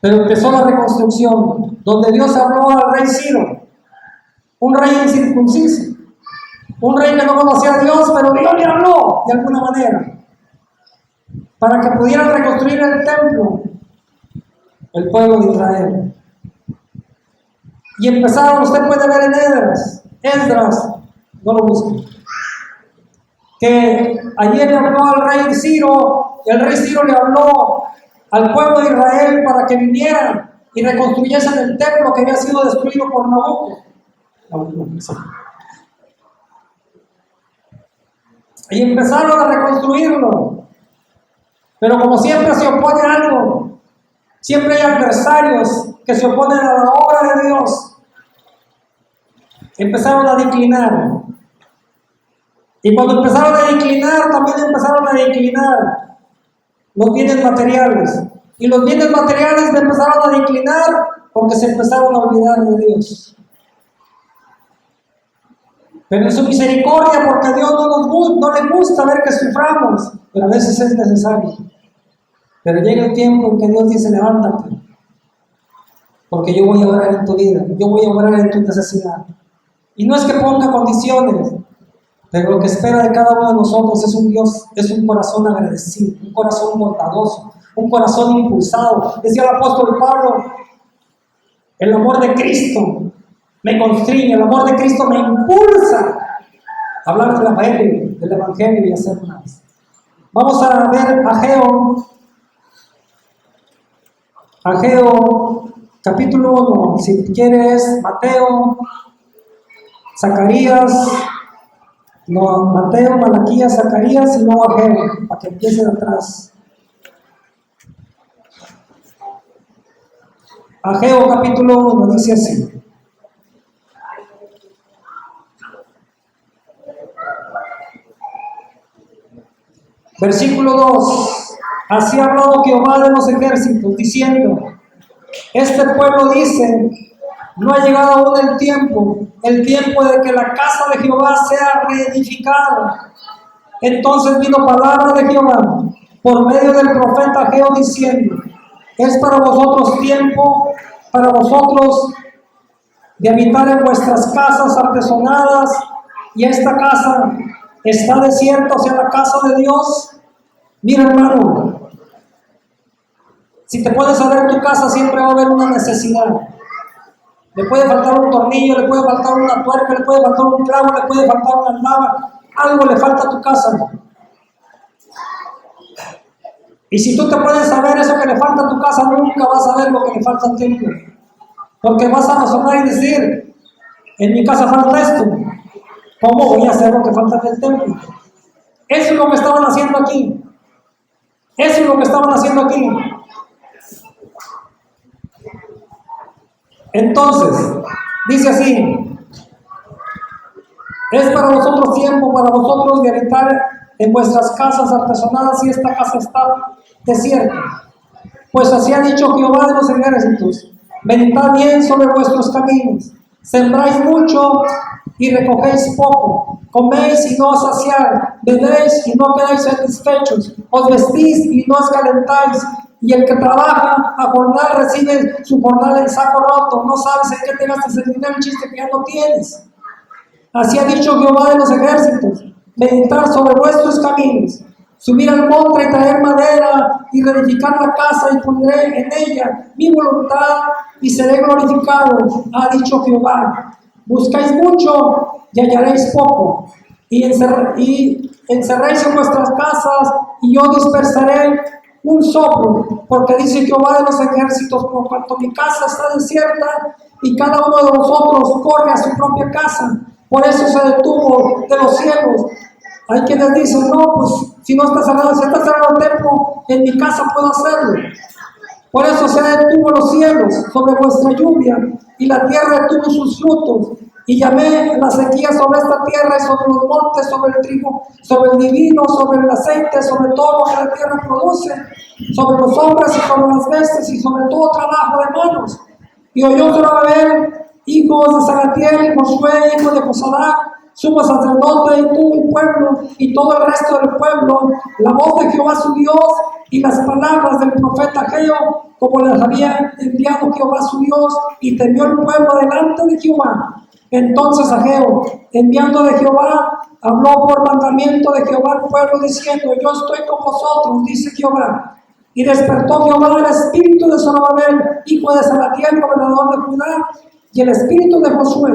D: Pero empezó la reconstrucción, donde Dios habló al rey Ciro, un rey incircunciso, un rey que no conocía a Dios, pero Dios le habló de alguna manera, para que pudieran reconstruir el templo, el pueblo de Israel. Y empezaron, usted puede ver en Esdras, no lo busquen, que ayer le habló al rey Ciro, y el rey Ciro le habló al pueblo de Israel para que vinieran y reconstruyesen el templo que había sido destruido por Nabucco. Y empezaron a reconstruirlo. Pero como siempre se opone algo, siempre hay adversarios que se oponen a la obra de Dios. Empezaron a declinar. Y cuando empezaron a declinar, también empezaron a declinar los bienes materiales. Y los bienes materiales empezaron a declinar porque se empezaron a olvidar de Dios. Pero en su misericordia, porque a Dios no le gusta ver que suframos, pero a veces es necesario. Pero llega el tiempo en que Dios dice: levántate, porque yo voy a obrar en tu vida, yo voy a obrar en tu necesidad. Y no es que ponga condiciones, Pero lo que espera de cada uno de nosotros es un Dios, es un corazón agradecido, un corazón bondadoso, un corazón impulsado. Decía el apóstol Pablo, el amor de Cristo me constriñe, el amor de Cristo me impulsa a hablar del Evangelio y hacer más. Vamos a ver Ageo capítulo 1, si quieres, Mateo, Zacarías, Mateo, Malaquías, Zacarías y luego Ageo, para que empiece de atrás. Ageo capítulo 1 dice así. Versículo 2. Así ha hablado Jehová de los ejércitos, diciendo: este pueblo dice, no ha llegado aún el tiempo de que la casa de Jehová sea reedificada. Entonces vino palabra de Jehová por medio del profeta Ageo diciendo: es para vosotros tiempo, para vosotros de habitar en vuestras casas artesonadas, y esta casa está desierta, o sea, la casa de Dios. Mira, hermano, si te pones a ver tu casa, siempre va a haber una necesidad. Le puede faltar un tornillo, le puede faltar una tuerca, le puede faltar un clavo, le puede faltar una lava. Algo le falta a tu casa. Y si tú te puedes saber eso que le falta a tu casa, nunca vas a ver lo que le falta al templo. Porque vas a razonar y decir: en mi casa falta esto, ¿cómo voy a hacer lo que falta en el templo? Eso es lo que estaban haciendo aquí. Eso es lo que estaban haciendo aquí. Entonces, dice así: es para vosotros tiempo, para vosotros de habitar en vuestras casas artesonadas, y esta casa está desierta. Pues así ha dicho Jehová de los ejércitos: meditad bien sobre vuestros caminos, sembráis mucho y recogéis poco, coméis y no os saciáis, bebéis y no quedáis satisfechos, os vestís y no os calentáis, y el que trabaja a jornal recibe su jornal en saco roto. No sabes en qué te gastas el dinero, el chiste que ya no tienes. Así ha dicho Jehová de los ejércitos: meditar sobre vuestros caminos, subir al monte y traer madera y reedificar la casa, y pondré en ella mi voluntad y seré glorificado, ha dicho Jehová. Buscáis mucho y hallaréis poco, y encerréis en vuestras casas, y yo dispersaré un soplo, porque dice Jehová de los ejércitos: por cuanto mi casa está desierta y cada uno de vosotros corre a su propia casa, por eso se detuvo de los cielos. Hay quienes dicen: no, pues si no está cerrado, si está cerrado el templo, en mi casa puedo hacerlo. Por eso se detuvo los cielos sobre vuestra lluvia, y la tierra detuvo sus frutos. Y llamé la sequía sobre esta tierra y sobre los montes, sobre el trigo, sobre el vino, sobre el aceite, sobre todo lo que la tierra produce, sobre los hombres y sobre las bestias y sobre todo trabajo de manos. Y oyó Zorobabel, hijos de Salatiel, y Josué, hijo de Josadac, sumo sacerdote, y todo el pueblo, y todo el resto del pueblo, la voz de Jehová su Dios, y las palabras del profeta Ageo, como las había enviado Jehová su Dios, y temió el pueblo delante de Jehová. Entonces Ageo, enviando de Jehová, habló por mandamiento de Jehová al pueblo, diciendo: yo estoy con vosotros, dice Jehová. Y despertó Jehová el espíritu de Zorobabel, hijo de Salatiel, gobernador de Judá, y el espíritu de Josué,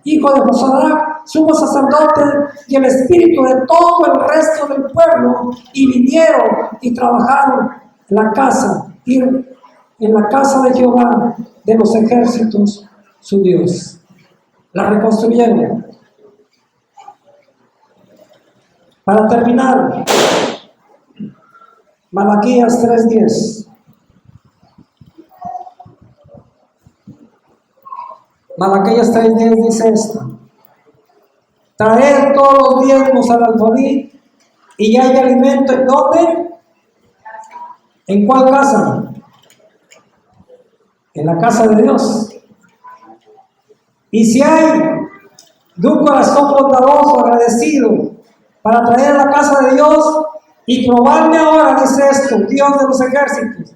D: hijo de Josadac, sumo sacerdote, y el espíritu de todo el resto del pueblo, y vinieron y trabajaron en la casa de Jehová de los ejércitos, su Dios. La reconstruyeron. Para terminar, Malaquías 3:10. Malaquías 3:10 dice esto: traed todos los diezmos al alfolí, y hay alimento. ¿En dónde? ¿En cuál casa? En la casa de Dios. Y si hay de un corazón bondadoso, agradecido, para traer a la casa de Dios, y probarme ahora, dice esto, Dios de los ejércitos,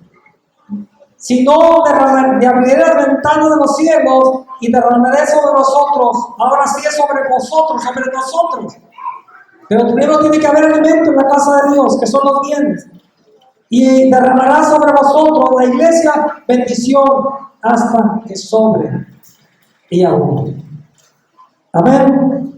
D: si no te abriré las ventanas de los cielos y derramaré sobre vosotros, ahora sí es sobre vosotros, sobre nosotros, Pero primero tiene que haber alimento en la casa de Dios, que son los bienes. Y derramará sobre vosotros, la iglesia, bendición hasta que sobre y abunde. Amén.